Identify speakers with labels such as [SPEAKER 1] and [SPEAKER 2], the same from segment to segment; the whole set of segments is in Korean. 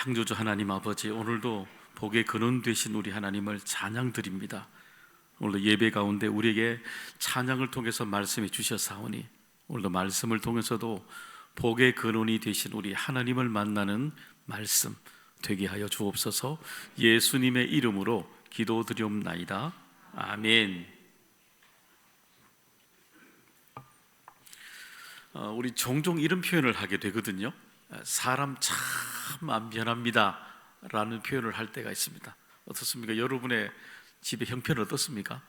[SPEAKER 1] 창조주 하나님 아버지, 오늘도 복의 근원 되신 우리 하나님을 찬양드립니다. 오늘도 예배 가운데 우리에게 찬양을 통해서 말씀해 주셨사오니 오늘도 말씀을 통해서도 복의 근원이 되신 우리 하나님을 만나는 말씀 되게 하여 주옵소서. 예수님의 이름으로 기도드리옵나이다. 아멘. 우리 종종 이런 표현을 하게 되거든요. 사람 참 안 변합니다 라는 표현을 할 때가 있습니다. 어떻습니까? 여러분의 집의 형편은 어떻습니까?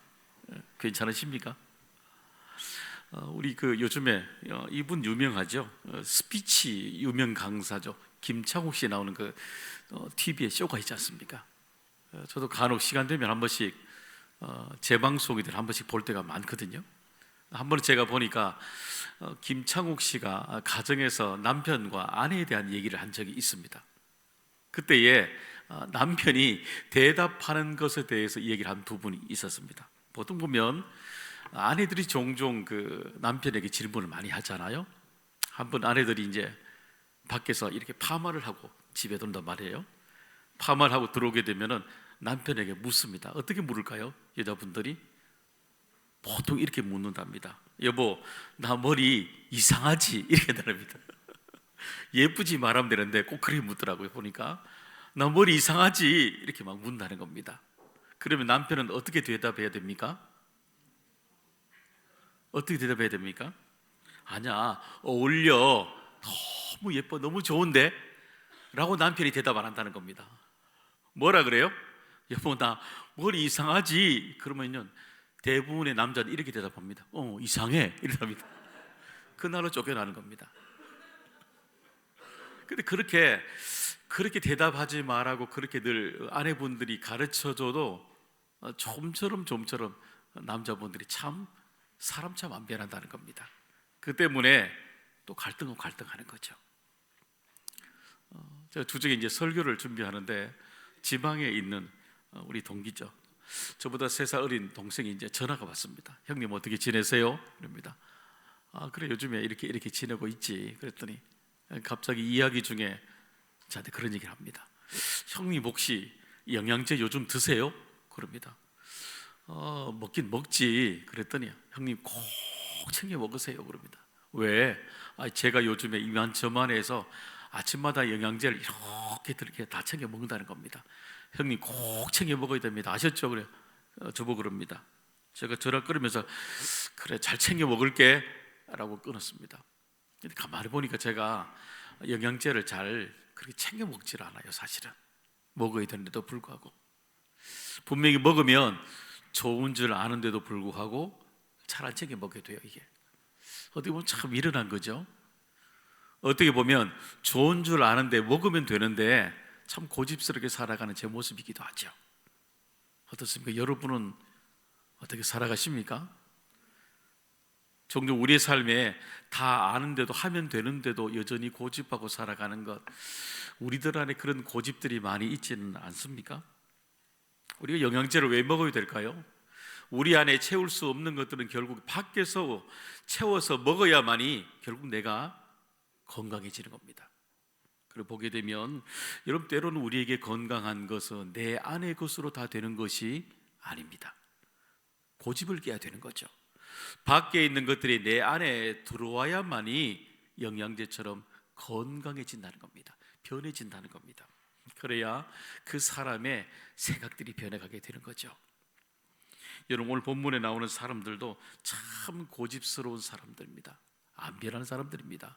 [SPEAKER 1] 괜찮으십니까? 우리 요즘에 이분 유명하죠. 스피치 유명 강사죠. 김창욱 씨 나오는 TV에 쇼가 있지 않습니까? 저도 간혹 시간 되면 한 번씩 재방송이들 한 번씩 볼 때가 많거든요. 한 번 제가 보니까 김창욱 씨가 가정에서 남편과 아내에 대한 얘기를 한 적이 있습니다. 그때에 남편이 대답하는 것에 대해서 얘기를 한 부분이 있었습니다. 보통 보면 아내들이 종종 남편에게 질문을 많이 하잖아요. 한번 아내들이 이제 밖에서 이렇게 파마를 하고 집에 들어온단 말이에요. 파마를 하고 들어오게 되면은 남편에게 묻습니다. 어떻게 물을까요? 여자분들이 보통 이렇게 묻는답니다. 여보, 나 머리 이상하지? 이렇게 말합니다. 예쁘지 말하면 되는데 꼭 그렇게 묻더라고요. 보니까 나 머리 이상하지? 이렇게 막 묻는다는 겁니다. 그러면 남편은 어떻게 대답해야 됩니까? 어떻게 대답해야 됩니까? 아니야, 어울려, 너무 예뻐, 너무 좋은데? 라고 남편이 대답 안 한다는 겁니다. 뭐라 그래요? 여보, 나 머리 이상하지? 그러면요 대부분의 남자는 이렇게 대답합니다. 이상해. 이렇답니다. 그날로 쫓겨나는 겁니다. 근데 그렇게 대답하지 말라고 그렇게 늘 아내분들이 가르쳐줘도 좀처럼 남자분들이 사람 참 안 변한다는 겁니다. 그 때문에 또 갈등하는 거죠. 제가 주중에 이제 설교를 준비하는데 지방에 있는 우리 동기죠. 저보다 3살 어린 동생이 이제 전화가 왔습니다. 형님 어떻게 지내세요? 이럽니다. 그래 요즘에 이렇게 지내고 있지. 그랬더니 갑자기 이야기 중에 저한테 그런 얘기를 합니다. 형님 혹시 영양제 요즘 드세요? 그럽니다. 먹긴 먹지. 그랬더니 형님 꼭 챙겨 먹으세요. 그럽니다. 왜? 제가 요즘에 이만저만해서 아침마다 영양제를 이렇게 다 챙겨 먹는다는 겁니다. 형님 꼭 챙겨 먹어야 됩니다. 아셨죠? 그래 저보고 그럽니다. 제가 전화 끊으면서 그래 잘 챙겨 먹을게 라고 끊었습니다. 근데 가만히 보니까 제가 영양제를 잘 그렇게 챙겨 먹질 않아요. 사실은 먹어야 되는데도 불구하고 분명히 먹으면 좋은 줄 아는데도 불구하고 잘 안 챙겨 먹게 돼요. 이게 어떻게 보면 참 미련한 거죠. 어떻게 보면 좋은 줄 아는데 먹으면 되는데 참 고집스럽게 살아가는 제 모습이기도 하죠. 어떻습니까? 여러분은 어떻게 살아가십니까? 종종 우리의 삶에 다 아는데도 하면 되는데도 여전히 고집하고 살아가는 것, 우리들 안에 그런 고집들이 많이 있지는 않습니까? 우리가 영양제를 왜 먹어야 될까요? 우리 안에 채울 수 없는 것들은 결국 밖에서 채워서 먹어야만이 결국 내가 건강해지는 겁니다. 그걸 보게 되면 여러분 때로는 우리에게 건강한 것은 내 안의 것으로 다 되는 것이 아닙니다. 고집을 깨야 되는 거죠. 밖에 있는 것들이 내 안에 들어와야만이 영양제처럼 건강해진다는 겁니다. 변해진다는 겁니다. 그래야 그 사람의 생각들이 변해가게 되는 거죠. 여러분 오늘 본문에 나오는 사람들도 참 고집스러운 사람들입니다. 안 변하는 사람들입니다.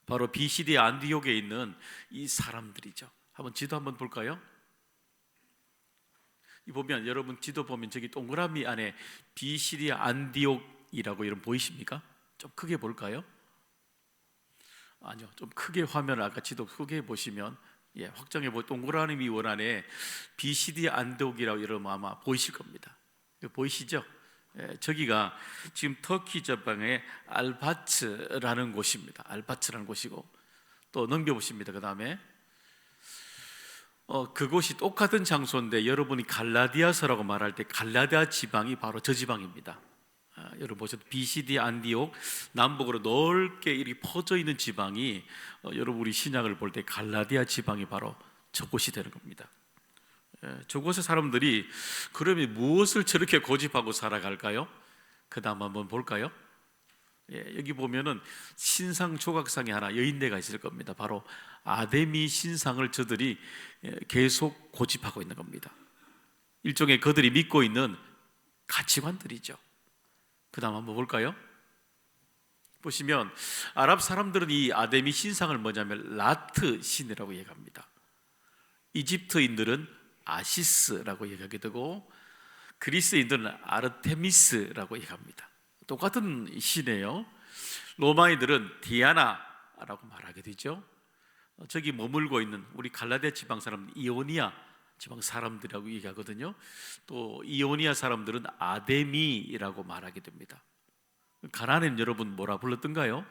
[SPEAKER 1] 바로 비시디 안디옥에 있는 이 사람들이죠. 한번 지도 한번 볼까요? 이 보면 여러분 지도 보면 저기 동그라미 안에 비시디 안디옥이라고 이름 보이십니까? 좀 크게 볼까요? 아니요, 좀 크게 화면을 아까 지도 크게 보시면 확장해 보 동그라미 원 안에 비시디 안디옥이라고 이름 아마 보이실 겁니다. 보이시죠? 저기가 지금 터키 저방의 알바츠라는 곳입니다. 알바츠라는 곳이고 또 넘겨보십니다. 그 다음에 그곳이 똑같은 장소인데 여러분이 갈라디아서라고 말할 때 갈라디아 지방이 바로 저 지방입니다. 여러분 보셔도 비시디 안디옥 남북으로 넓게 이렇게 퍼져 있는 지방이 여러분 우리 신약을 볼 때 갈라디아 지방이 바로 저곳이 되는 겁니다. 저곳의 사람들이 그러면 무엇을 저렇게 고집하고 살아갈까요? 그 다음 한번 볼까요? 여기 보면은 신상 조각상이 하나 여인네가 있을 겁니다. 바로 아데미 신상을 저들이 계속 고집하고 있는 겁니다. 일종의 그들이 믿고 있는 가치관들이죠. 그 다음 한번 볼까요? 보시면 아랍 사람들은 이 아데미 신상을 뭐냐면 라트 신이라고 얘기합니다. 이집트인들은 아시스라고 얘기하게 되고 그리스인들은 아르테미스라고 얘기합니다. 똑같은 신이에요. 로마인들은 디아나라고 말하게 되죠. 저기 머물고 있는 우리 갈라디아 지방 사람 이오니아 지방 사람들이라고 얘기하거든요. 또 이오니아 사람들은 아데미라고 말하게 됩니다. 가나안은 여러분 뭐라 불렀던가요?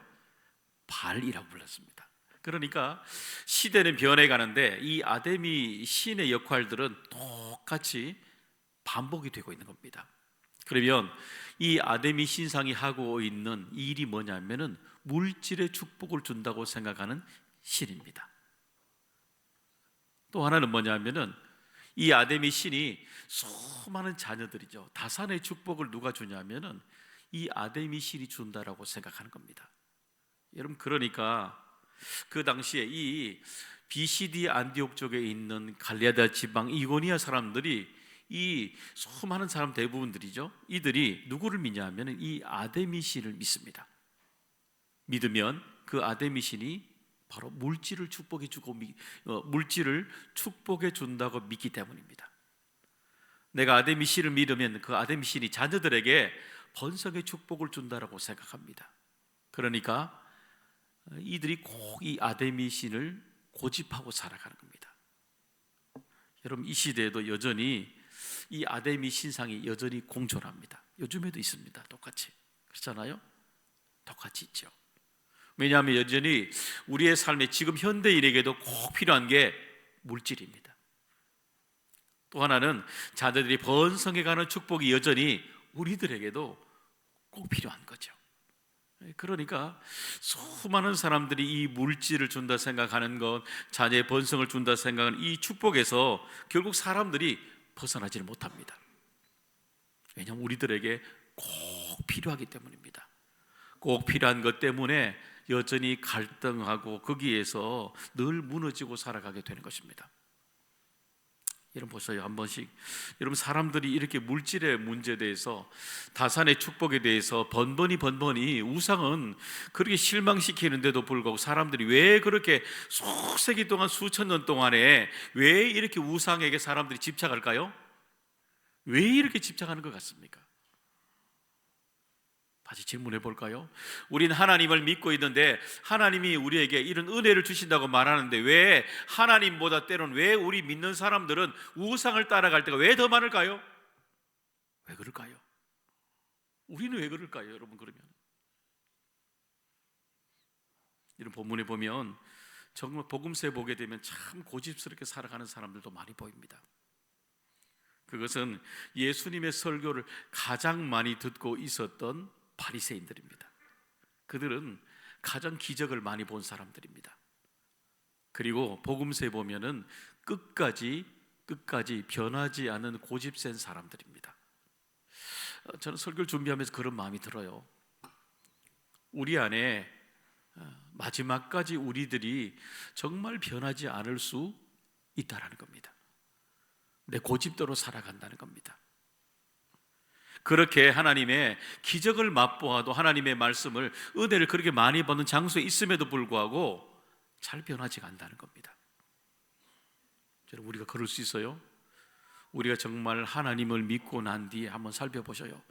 [SPEAKER 1] 발이라고 불렀습니다. 그러니까 시대는 변해가는데 이 아데미 신의 역할들은 똑같이 반복이 되고 있는 겁니다. 그러면 이 아데미 신상이 하고 있는 일이 뭐냐면은 물질의 축복을 준다고 생각하는 신입니다. 또 하나는 뭐냐면은 이 아데미 신이 수많은 자녀들이죠. 다산의 축복을 누가 주냐면은 이 아데미 신이 준다라고 생각하는 겁니다. 여러분 그러니까 그 당시에 이 비시디 안디옥 쪽에 있는 갈라디아 지방 이고니아 사람들이 이 수많은 사람 대부분들이죠. 이들이 누구를 믿냐면 이 아데미 신을 믿습니다. 믿으면 그 아데미 신이 바로 물질을 축복해 주고 물질을 축복해 준다고 믿기 때문입니다. 내가 아데미 신을 믿으면 그 아데미 신이 자녀들에게 번성의 축복을 준다라고 생각합니다. 그러니까 이들이 꼭 이 아데미 신을 고집하고 살아가는 겁니다. 여러분 이 시대에도 여전히 이 아데미 신상이 여전히 공존합니다. 요즘에도 있습니다. 똑같이. 그렇잖아요? 똑같이 있죠. 왜냐하면 여전히 우리의 삶에 지금 현대인에게도 꼭 필요한 게 물질입니다. 또 하나는 자녀들이 번성해가는 축복이 여전히 우리들에게도 꼭 필요한 거죠. 그러니까 수많은 사람들이 이 물질을 준다 생각하는 것, 자녀의 번성을 준다 생각하는 이 축복에서 결국 사람들이 벗어나지를 못합니다. 왜냐하면 우리들에게 꼭 필요하기 때문입니다. 꼭 필요한 것 때문에 여전히 갈등하고 거기에서 늘 무너지고 살아가게 되는 것입니다. 여러분 보세요. 한 번씩 여러분 사람들이 이렇게 물질의 문제에 대해서 다산의 축복에 대해서 번번이 우상은 그렇게 실망시키는데도 불구하고 사람들이 왜 그렇게 수세기 동안 수천 년 동안에 왜 이렇게 우상에게 사람들이 집착할까요? 왜 이렇게 집착하는 것 같습니까? 다시 질문해 볼까요? 우리는 하나님을 믿고 있는데 하나님이 우리에게 이런 은혜를 주신다고 말하는데 왜 하나님보다 때로는 왜 우리 믿는 사람들은 우상을 따라갈 때가 왜 더 많을까요? 왜 그럴까요? 우리는 왜 그럴까요? 여러분 그러면 이런 본문에 보면 정말 복음서에 보게 되면 참 고집스럽게 살아가는 사람들도 많이 보입니다. 그것은 예수님의 설교를 가장 많이 듣고 있었던 바리새인들입니다. 그들은 가장 기적을 많이 본 사람들입니다. 그리고 복음서에 보면은 끝까지 변하지 않은 고집센 사람들입니다. 저는 설교를 준비하면서 그런 마음이 들어요. 우리 안에 마지막까지 우리들이 정말 변하지 않을 수 있다라는 겁니다. 내 고집대로 살아간다는 겁니다. 그렇게 하나님의 기적을 맛보아도 하나님의 말씀을 은혜를 그렇게 많이 받는 장소에 있음에도 불구하고 잘 변하지 않는다는 겁니다. 여러분 우리가 그럴 수 있어요? 우리가 정말 하나님을 믿고 난 뒤에 한번 살펴보셔요.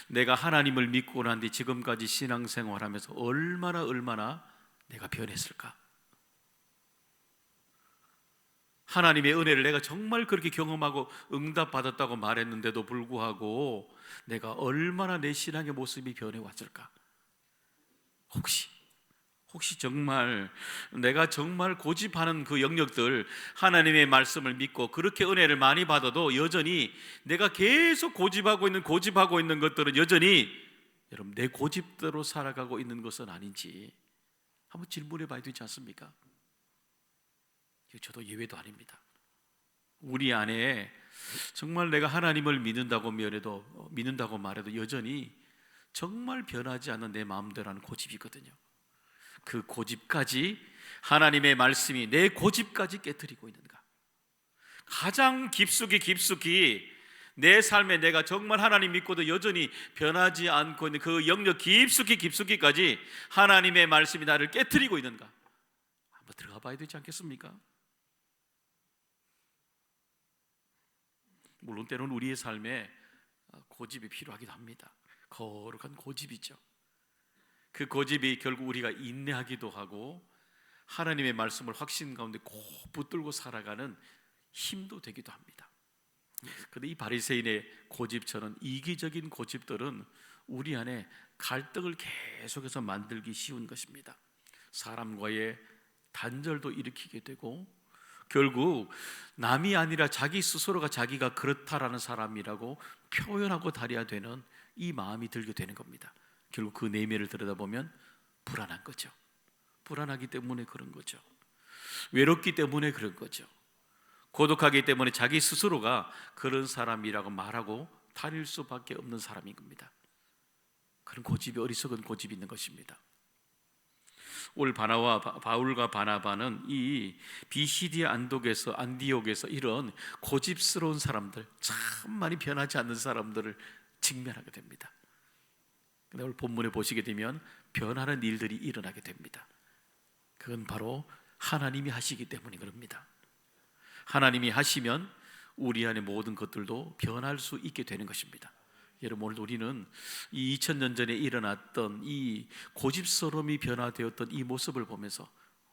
[SPEAKER 1] 내가 하나님을 믿고 난 뒤 지금까지 신앙생활하면서 얼마나 내가 변했을까? 하나님의 은혜를 내가 정말 그렇게 경험하고 응답받았다고 말했는데도 불구하고 내가 얼마나 내 신앙의 모습이 변해왔을까? 혹시 정말 내가 정말 고집하는 그 영역들 하나님의 말씀을 믿고 그렇게 은혜를 많이 받아도 여전히 내가 계속 고집하고 있는 것들은 여전히 여러분, 내 고집대로 살아가고 있는 것은 아닌지 한번 질문해 봐야 되지 않습니까? 저도 예외도 아닙니다. 우리 안에 정말 내가 하나님을 믿는다고 말해도 여전히 정말 변하지 않는 내 마음대로 하는 고집이 있거든요. 그 고집까지, 하나님의 말씀이 내 고집까지 깨트리고 있는가? 가장 깊숙이 내 삶에 내가 정말 하나님 믿고도 여전히 변하지 않고 있는 그 영역 깊숙이까지 하나님의 말씀이 나를 깨트리고 있는가? 한번 들어가 봐야 되지 않겠습니까? 물론 때로는 우리의 삶에 고집이 필요하기도 합니다. 거룩한 고집이죠. 그 고집이 결국 우리가 인내하기도 하고 하나님의 말씀을 확신 가운데 꼭 붙들고 살아가는 힘도 되기도 합니다. 그런데 이 바리새인의 고집처럼 이기적인 고집들은 우리 안에 갈등을 계속해서 만들기 쉬운 것입니다. 사람과의 단절도 일으키게 되고 결국 남이 아니라 자기 스스로가 자기가 그렇다라는 사람이라고 표현하고 다려야 되는 이 마음이 들게 되는 겁니다. 결국 그 내면을 들여다보면 불안한 거죠. 불안하기 때문에 그런 거죠. 외롭기 때문에 그런 거죠. 고독하기 때문에 자기 스스로가 그런 사람이라고 말하고 다닐 수밖에 없는 사람인 겁니다. 그런 고집이, 어리석은 고집이 있는 것입니다. 오늘 바울과 바나바는 이 비시디아 안디옥에서 이런 고집스러운 사람들, 참 많이 변하지 않는 사람들을 직면하게 됩니다. 근데 오늘 본문에 보시게 되면 변하는 일들이 일어나게 됩니다. 그건 바로 하나님이 하시기 때문이 그럽니다. 하나님이 하시면 우리 안의 모든 것들도 변할 수 있게 되는 것입니다. 여러분, 오늘도 우리는 이 2000년 전에 일어났던 이 고집스러움이 변화되었던 이 모습을 보면서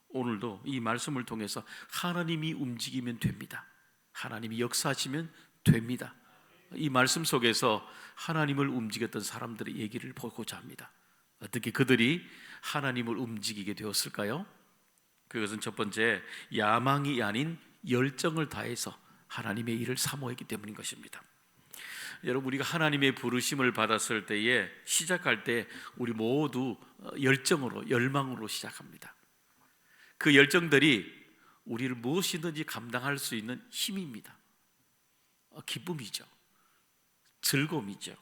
[SPEAKER 1] 오늘도 이 말씀을 통해서 하나님이 움직이면 됩니다. 하나님이 역사하시면 됩니다. 이 말씀 속에서 하나님을 움직였던 사람들의 얘기를 보고자 합니다. 어떻게 그들이 하나님을 움직이게 되었을까요? 그것은 첫 번째, 야망이 아닌 열정을 다해서 하나님의 일을 사모했기 때문인 것입니다. 여러분, 우리가 하나님의 부르심을 받았을 때에 시작할 때 우리 모두 열정으로, 열망으로 시작합니다. 그 열정들이 우리를 무엇이든지 감당할 수 있는 힘입니다. 기쁨이죠. 즐거움이죠.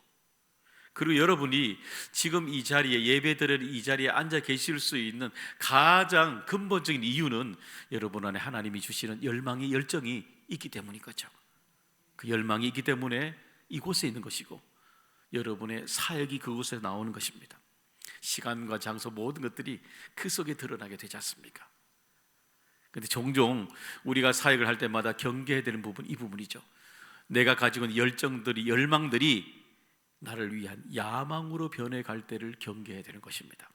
[SPEAKER 1] 그리고 여러분이 지금 이 자리에, 예배드리는 이 자리에 앉아 계실 수 있는 가장 근본적인 이유는 여러분 안에 하나님이 주시는 열망이, 열정이 있기 때문인 거죠. 그 열망이 있기 때문에 이곳에 있는 것이고 여러분의 사역이 그곳에 나오는 것입니다. 시간과 장소 모든 것들이 그 속에 드러나게 되지 않습니까? 그런데 종종 우리가 사역을 할 때마다 경계해야 되는 부분, 이 부분이죠. 내가 가지고 있는 열정들이, 열망들이 나를 위한 야망으로 변해갈 때를 경계해야 되는 것입니다.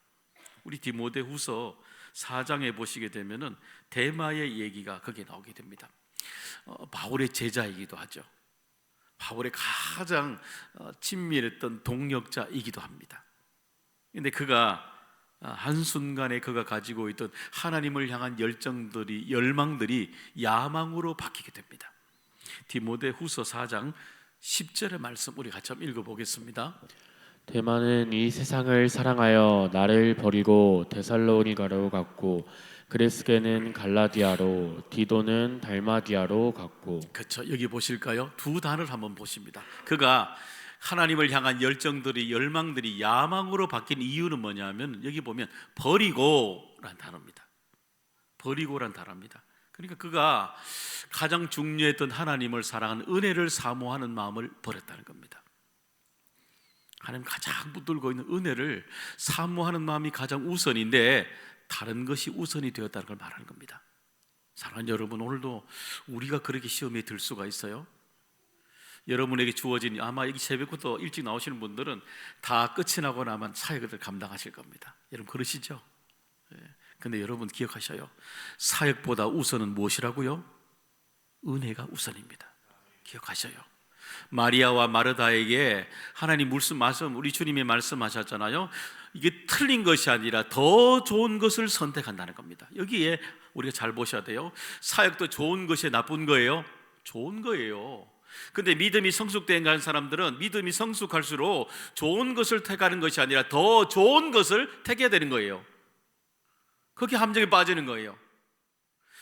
[SPEAKER 1] 우리 디모데후서 4장에 보시게 되면은 데마의 얘기가 거기에 나오게 됩니다. 바울의 제자이기도 하죠. 바울의 가장 친밀했던 동역자이기도 합니다. 그런데 그가 한순간에 그가 가지고 있던 하나님을 향한 열정들이, 열망들이 야망으로 바뀌게 됩니다. 디모데후서 4장 10절의 말씀 우리 같이 한번 읽어보겠습니다.
[SPEAKER 2] 데마는 이 세상을 사랑하여 나를 버리고 데살로니가로 갔고 그레스게는 갈라디아로, 디도는 달마디아로 갔고.
[SPEAKER 1] 그렇죠. 여기 보실까요? 두 단어를 한번 보십니다. 그가 하나님을 향한 열정들이, 열망들이 야망으로 바뀐 이유는 뭐냐면 여기 보면 버리고란 단어입니다. 버리고란 단어입니다. 그러니까 그가 가장 중요했던 하나님을 사랑하는, 은혜를 사모하는 마음을 버렸다는 겁니다. 하나님 가장 붙들고 있는 은혜를 사모하는 마음이 가장 우선인데 다른 것이 우선이 되었다는 걸 말하는 겁니다. 사랑하는 여러분, 오늘도 우리가 그렇게 시험에 들 수가 있어요. 여러분에게 주어진, 아마 여기 새벽부터 일찍 나오시는 분들은 다 끝이 나고 나면 사역을 감당하실 겁니다. 여러분 그러시죠? 근데 여러분 기억하셔요. 사역보다 우선은 무엇이라고요? 은혜가 우선입니다. 기억하셔요. 마리아와 마르다에게 하나님 말씀, 우리 주님이 말씀하셨잖아요. 이게 틀린 것이 아니라 더 좋은 것을 선택한다는 겁니다. 여기에 우리가 잘 보셔야 돼요. 사역도 좋은 것이 나쁜 거예요? 좋은 거예요. 근데 믿음이 성숙된 간 사람들은 믿음이 성숙할수록 좋은 것을 택하는 것이 아니라 더 좋은 것을 택해야 되는 거예요. 그렇게 함정에 빠지는 거예요.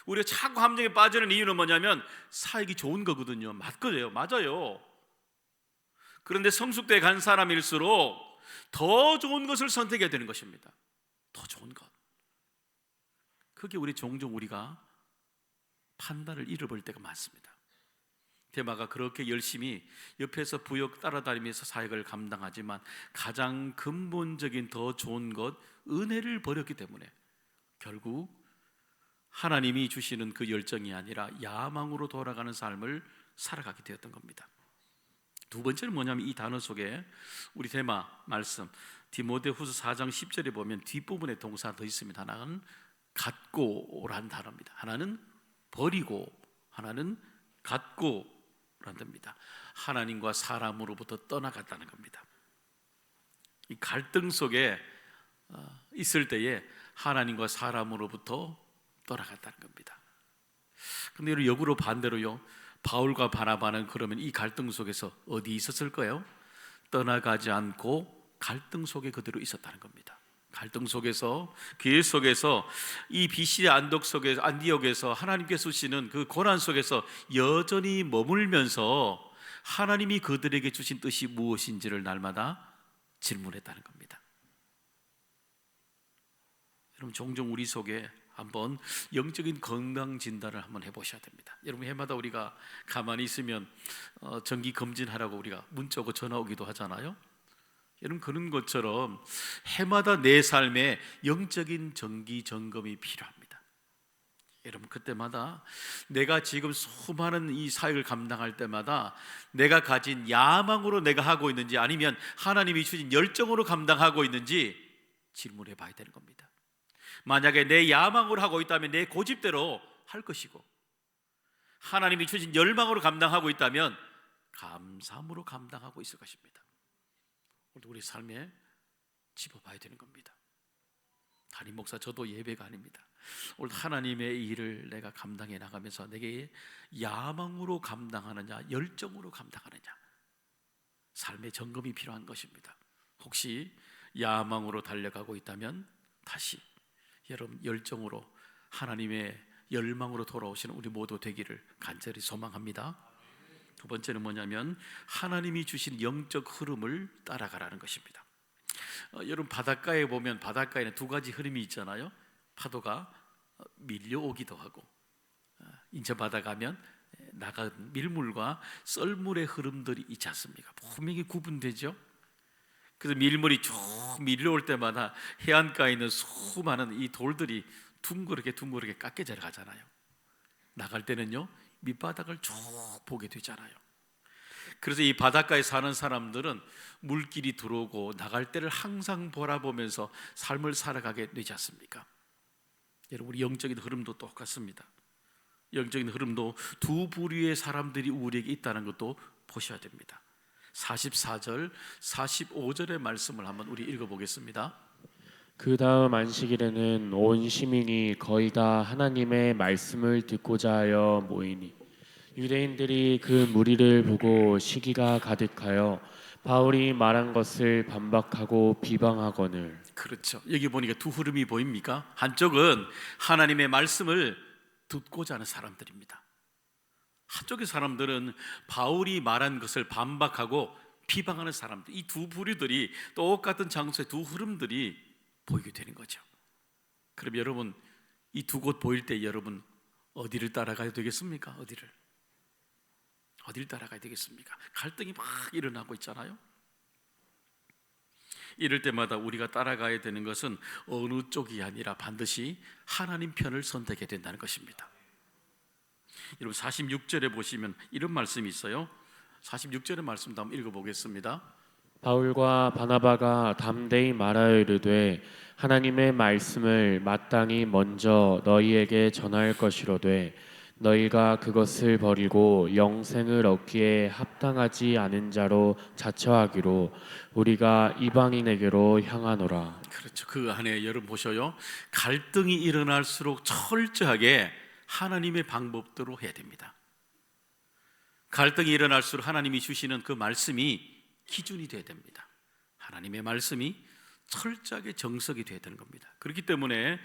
[SPEAKER 1] 우리가 자꾸 함정에 빠지는 이유는 뭐냐면 사역이 좋은 거거든요. 맞거든요. 맞아요. 그런데 성숙돼 간 사람일수록 더 좋은 것을 선택해야 되는 것입니다. 더 좋은 것. 그게 종종 우리가 판단을 잃어버릴 때가 많습니다. 데마가 그렇게 열심히 옆에서 부역 따라다니면서 사역을 감당하지만 가장 근본적인 더 좋은 것, 은혜를 버렸기 때문에 결국 하나님이 주시는 그 열정이 아니라 야망으로 돌아가는 삶을 살아가게 되었던 겁니다. 두 번째는 뭐냐면 이 단어 속에 우리 데마 말씀 디모데후서 4장 10절에 보면 뒷부분에 동사가 더 있습니다. 하나는 갖고라는 단어입니다. 하나는 버리고, 하나는 갖고라는 단어입니다. 하나님과 사람으로부터 떠나갔다는 겁니다. 이 갈등 속에 있을 때에 하나님과 사람으로부터 떠나갔다는 겁니다. 그런데 역으로 반대로요, 바울과 바나바는 그러면 이 갈등 속에서 어디 있었을까요? 떠나가지 않고 갈등 속에 그대로 있었다는 겁니다. 갈등 속에서, 교회 속에서, 이 비시의 안디옥에서 하나님께서 주시는 그 고난 속에서 여전히 머물면서 하나님이 그들에게 주신 뜻이 무엇인지를 날마다 질문했다는 겁니다. 여러분, 종종 우리 속에 한번 영적인 건강 진단을 한번 해보셔야 됩니다. 여러분, 해마다 우리가 가만히 있으면 정기 검진하라고 우리가 문자 오고 전화 오기도 하잖아요. 여러분, 그런 것처럼 해마다 내 삶에 영적인 정기 점검이 필요합니다. 여러분, 그때마다 내가 지금 수많은 이 사역을 감당할 때마다 내가 가진 야망으로 내가 하고 있는지 아니면 하나님이 주신 열정으로 감당하고 있는지 질문해 봐야 되는 겁니다. 만약에 내 야망으로 하고 있다면 내 고집대로 할 것이고, 하나님이 주신 열망으로 감당하고 있다면 감사함으로 감당하고 있을 것입니다. 오늘 우리 삶에 짚어봐야 되는 겁니다. 담임 목사, 저도 예배가 아닙니다. 오늘 하나님의 일을 내가 감당해 나가면서 내게 야망으로 감당하느냐, 열정으로 감당하느냐, 삶의 점검이 필요한 것입니다. 혹시 야망으로 달려가고 있다면 다시 여러분 열정으로, 하나님의 열망으로 돌아오시는 우리 모두 되기를 간절히 소망합니다. 두 번째는 뭐냐면 하나님이 주신 영적 흐름을 따라가라는 것입니다. 여러분, 바닷가에 보면 바닷가에는 두 가지 흐름이 있잖아요. 파도가 밀려오기도 하고, 인천 바다 가면 나간 밀물과 썰물의 흐름들이 있지 않습니까? 분명히 구분되죠. 그래서 밀물이 쭉 밀려올 때마다 해안가에 있는 수많은 이 돌들이 둥그렇게 깎여져 가잖아요. 나갈 때는요, 밑바닥을 쭉 보게 되잖아요. 그래서 이 바닷가에 사는 사람들은 물길이 들어오고 나갈 때를 항상 바라보면서 삶을 살아가게 되지 않습니까? 여러분, 우리 영적인 흐름도 똑같습니다. 영적인 흐름도 두 부류의 사람들이 우리에게 있다는 것도 보셔야 됩니다. 44절, 45절의 말씀을 한번 우리 읽어보겠습니다.
[SPEAKER 2] 그 다음 안식일에는 온 시민이 거의 다 하나님의 말씀을 듣고자 하여 모이니 유대인들이 그 무리를 보고 시기가 가득하여 바울이 말한 것을 반박하고 비방하거늘.
[SPEAKER 1] 그렇죠. 여기 보니까 두 흐름이 보입니까? 한쪽은 하나님의 말씀을 듣고자 하는 사람들입니다. 한쪽의 사람들은 바울이 말한 것을 반박하고 비방하는 사람들, 이 두 부류들이 똑같은 장소에 두 흐름들이 보이게 되는 거죠. 그럼 여러분, 이 두 곳 보일 때 여러분 어디를 따라가야 되겠습니까? 어디를 따라가야 되겠습니까? 갈등이 막 일어나고 있잖아요. 이럴 때마다 우리가 따라가야 되는 것은 어느 쪽이 아니라 반드시 하나님 편을 선택해야 된다는 것입니다. 여러분, 46절에 보시면 이런 말씀이 있어요. 46절의 말씀도 한번 읽어보겠습니다.
[SPEAKER 2] 바울과 바나바가 담대히 말하여 이르되 하나님의 말씀을 마땅히 먼저 너희에게 전할 것이로되 너희가 그것을 버리고 영생을 얻기에 합당하지 않은 자로 자처하기로 우리가 이방인에게로 향하노라.
[SPEAKER 1] 그렇죠. 그 안에 여러분 보셔요. 갈등이 일어날수록 철저하게 하나님의 방법대로 해야 됩니다. 갈등이 일어날수록 하나님이 주시는 그 말씀이 기준이 되어야 됩니다. 하나님의 말씀이 철저하게 정석이 되어야 되는 겁니다. 그렇기 때문에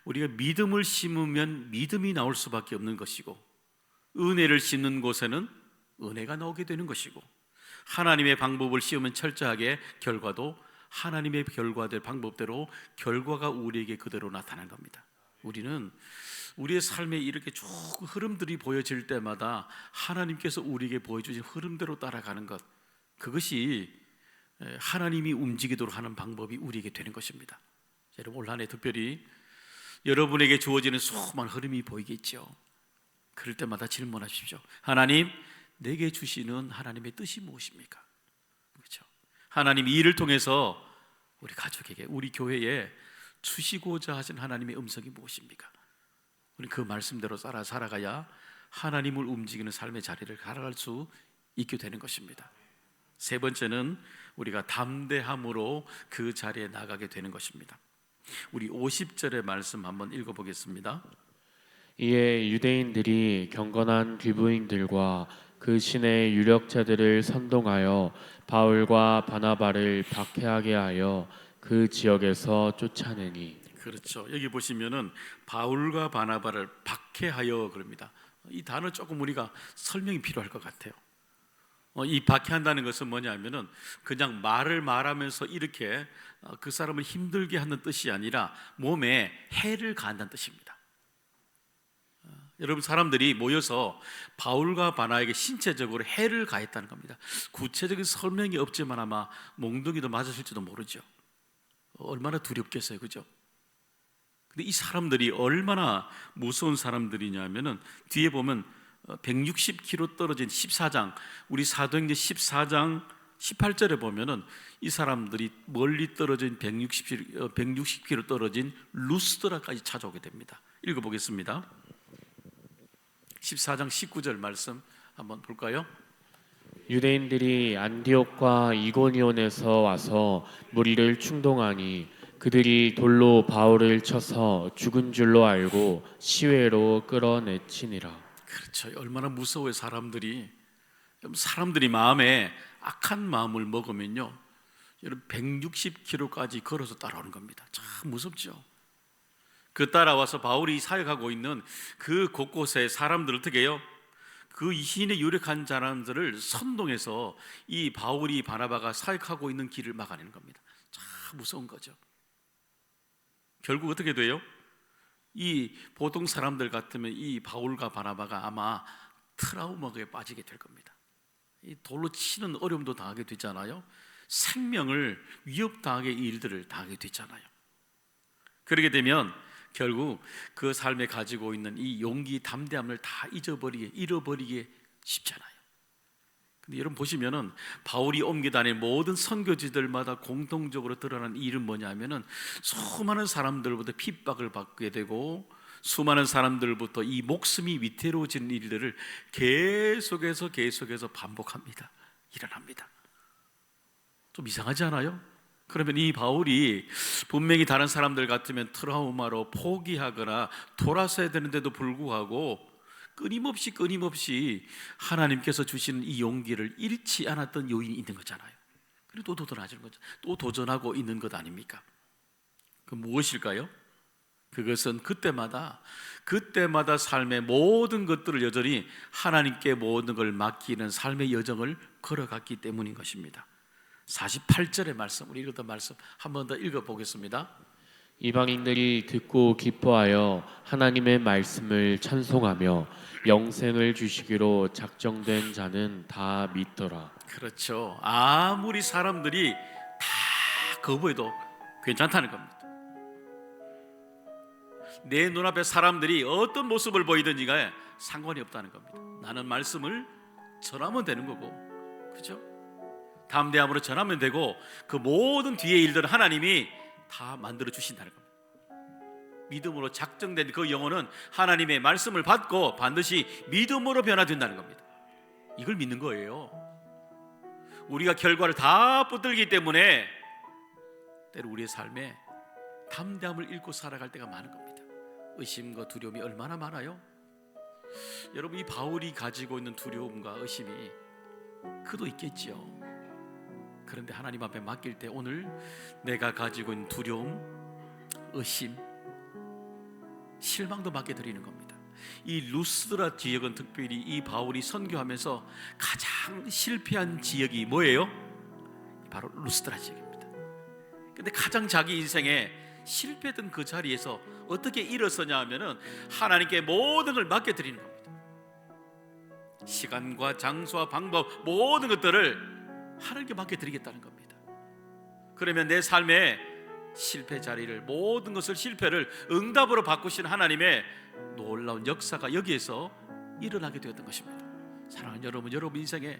[SPEAKER 1] 우리가 믿음을 심으면 믿음이 나올 수밖에 없는 것이고, 은혜를 심는 곳에는 은혜가 나오게 되는 것이고, 하나님의 방법을 씌우면 철저하게 결과도 하나님의 결과될 방법대로 결과가 우리에게 그대로 나타난 겁니다. 우리는 우리의 삶에 이렇게 쭉 흐름들이 보여질 때마다 하나님께서 우리에게 보여주신 흐름대로 따라가는 것, 그것이 하나님이 움직이도록 하는 방법이 우리에게 되는 것입니다. 여러분, 올 한 해 특별히 여러분에게 주어지는 수많은 흐름이 보이겠죠. 그럴 때마다 질문하십시오. 하나님, 내게 주시는 하나님의 뜻이 무엇입니까? 그렇죠? 하나님이 이를 통해서 우리 가족에게, 우리 교회에 주시고자 하신 하나님의 음성이 무엇입니까? 우리 그 말씀대로 살아가야 하나님을 움직이는 삶의 자리를 살아갈 수 있게 되는 것입니다. 세 번째는 우리가 담대함으로 그 자리에 나가게 되는 것입니다. 우리 50절의 말씀 한번 읽어보겠습니다.
[SPEAKER 2] 이에 유대인들이 경건한 귀부인들과 그 신의 유력자들을 선동하여 바울과 바나바를 박해하게 하여 그 지역에서 쫓아내니. 그렇죠.
[SPEAKER 1] 여기 보시면은 바울과 바나바를 박해하여 그럽니다. 이 단어 조금 우리가 설명이 필요할 것 같아요. 이 박해한다는 것은 뭐냐면은 그냥 말을 말하면서 이렇게 그 사람을 힘들게 하는 뜻이 아니라 몸에 해를 가한다는 뜻입니다. 여러분, 사람들이 모여서 바울과 바나에게 신체적으로 해를 가했다는 겁니다. 구체적인 설명이 없지만 아마 몽둥이도 맞으실지도 모르죠. 얼마나 두렵겠어요, 그죠? 근데 이 사람들이 얼마나 무서운 사람들이냐면은 뒤에 보면 160km 떨어진 14장, 우리 사도행전 14장 18절에 보면은 이 사람들이 멀리 떨어진 160km 떨어진 루스드라까지 찾아오게 됩니다. 읽어보겠습니다. 14장 19절 말씀 한번 볼까요?
[SPEAKER 2] 유대인들이 안디옥과 이고니온에서 와서 무리를 충동하니 그들이 돌로 바울을 쳐서 죽은 줄로 알고 시외로 끌어내치니라.
[SPEAKER 1] 그렇죠. 얼마나 무서워요. 사람들이 마음에 악한 마음을 먹으면요, 여러분 160km까지 걸어서 따라오는 겁니다. 참 무섭죠. 그 따라와서 바울이 사역하고 있는 그 곳곳에 사람들 어떻게 해요? 그 신의 유력한 사람들을 선동해서 이 바울이 바나바가 사역하고 있는 길을 막아내는 겁니다. 참 무서운 거죠. 결국 어떻게 돼요? 이 보통 사람들 같으면 이 바울과 바나바가 아마 트라우마에 빠지게 될 겁니다. 이 돌로 치는 어려움도 당하게 되잖아요. 생명을 위협당하게 일들을 당하게 되잖아요. 그러게 되면 결국 그 삶에 가지고 있는 이 용기, 담대함을 다 잃어버리게 쉽잖아요. 근데 여러분 보시면은 바울이 옮겨 다닌 모든 선교지들마다 공통적으로 드러난 일은 뭐냐면은 수많은 사람들부터 핍박을 받게 되고 수많은 사람들부터 이 목숨이 위태로워지는 일들을 계속해서 반복합니다. 일어납니다. 좀 이상하지 않아요? 그러면 이 바울이 분명히 다른 사람들 같으면 트라우마로 포기하거나 돌아서야 되는데도 불구하고 끊임없이 하나님께서 주시는 이 용기를 잃지 않았던 요인이 있는 거잖아요. 그리고 또 도전하시는 거죠. 또 도전하고 있는 것 아닙니까? 그 무엇일까요? 그것은 그때마다 삶의 모든 것들을 여전히 하나님께 모든 걸 맡기는 삶의 여정을 걸어갔기 때문인 것입니다. 48절의 말씀, 우리 읽었던 말씀 한 번 더 읽어보겠습니다.
[SPEAKER 2] 이방인들이 듣고 기뻐하여 하나님의 말씀을 찬송하며 영생을 주시기로 작정된 자는 다 믿더라.
[SPEAKER 1] 그렇죠. 아무리 사람들이 다 거부해도 괜찮다는 겁니다. 내 눈앞에 사람들이 어떤 모습을 보이든지가 상관이 없다는 겁니다. 나는 말씀을 전하면 되는 거고, 그렇죠? 담대함으로 전하면 되고 그 모든 뒤의 일들은 하나님이 다 만들어 주신다는 겁니다. 믿음으로 작정된 그 영혼은 하나님의 말씀을 받고 반드시 믿음으로 변화된다는 겁니다. 이걸 믿는 거예요. 우리가 결과를 다 붙들기 때문에 때로 우리의 삶에 담대함을 잃고 살아갈 때가 많은 겁니다. 의심과 두려움이 얼마나 많아요? 여러분, 이 바울이 가지고 있는 두려움과 의심이 그도 있겠지요. 그런데 하나님 앞에 맡길 때 오늘 내가 가지고 있는 두려움, 의심, 실망도 맡겨드리는 겁니다. 이 루스드라 지역은 특별히 이 바울이 선교하면서 가장 실패한 지역이 뭐예요? 바로 루스드라 지역입니다. 근데 가장 자기 인생에 실패했던 그 자리에서 어떻게 일어서냐 하면은 하나님께 모든 걸 맡겨드리는 겁니다. 시간과 장소와 방법, 모든 것들을 하나님께 맡겨드리겠다는 겁니다. 그러면 내 삶의 실패 자리를, 모든 것을, 실패를 응답으로 바꾸신 하나님의 놀라운 역사가 여기에서 일어나게 되었던 것입니다. 사랑하는 여러분, 여러분 인생에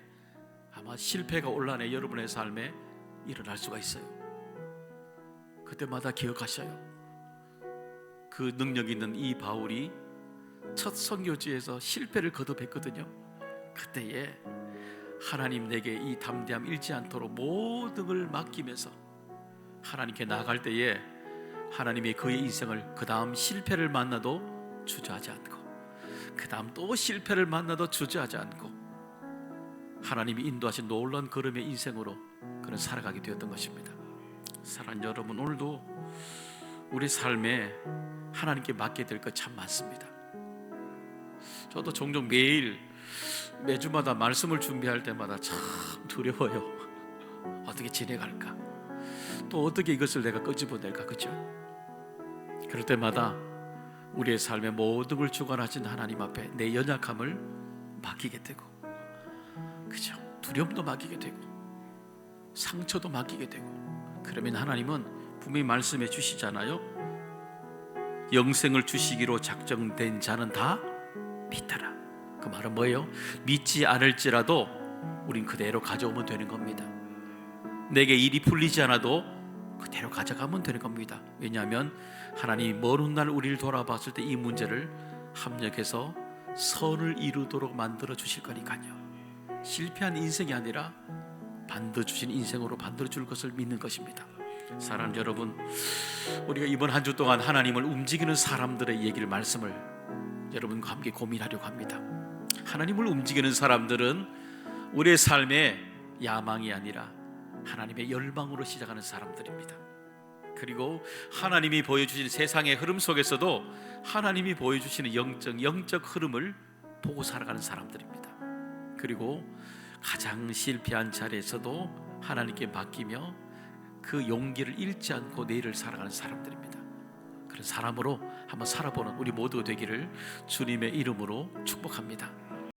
[SPEAKER 1] 아마 실패가 올라내 여러분의 삶에 일어날 수가 있어요. 그때마다 기억하셔요. 그 능력 있는 이 바울이 첫 선교지에서 실패를 거듭했거든요. 그때에 하나님 내게 이 담대함 잃지 않도록 모든 걸 맡기면서 하나님께 나아갈 때에 하나님이 그의 인생을 그 다음 실패를 만나도 주저하지 않고, 그 다음 또 실패를 만나도 주저하지 않고 하나님이 인도하신 놀라운 걸음의 인생으로 그는 살아가게 되었던 것입니다. 사랑하는 여러분, 오늘도 우리 삶에 하나님께 맡게 될 것 참 많습니다. 저도 종종 매주마다 말씀을 준비할 때마다 참 두려워요. 어떻게 지내갈까? 또 어떻게 이것을 내가 끄집어낼까? 그죠? 그럴 때마다 우리의 삶의 모든 걸 주관하신 하나님 앞에 내 연약함을 맡기게 되고, 그죠? 두려움도 맡기게 되고, 상처도 맡기게 되고. 그러면 하나님은 분명히 말씀해 주시잖아요. 영생을 주시기로 작정된 자는 다 믿더라. 그 말은 뭐예요? 믿지 않을지라도 우린 그대로 가져오면 되는 겁니다. 내게 일이 풀리지 않아도 그대로 가져가면 되는 겁니다. 왜냐하면 하나님이 먼 훗날 우리를 돌아봤을 때 이 문제를 합력해서 선을 이루도록 만들어 주실 거니까요. 실패한 인생이 아니라 반드 주신 인생으로 만들어 줄 것을 믿는 것입니다. 사랑하는 여러분, 우리가 이번 한 주 동안 하나님을 움직이는 사람들의 얘기를, 말씀을 여러분과 함께 고민하려고 합니다. 하나님을 움직이는 사람들은 우리의 삶의 야망이 아니라 하나님의 열망으로 시작하는 사람들입니다. 그리고 하나님이 보여주신 세상의 흐름 속에서도 하나님이 보여주시는 영적 흐름을 보고 살아가는 사람들입니다. 그리고 가장 실패한 자리에서도 하나님께 맡기며 그 용기를 잃지 않고 내일을 살아가는 사람들입니다. 그런 사람으로 한번 살아보는 우리 모두 되기를 주님의 이름으로 축복합니다.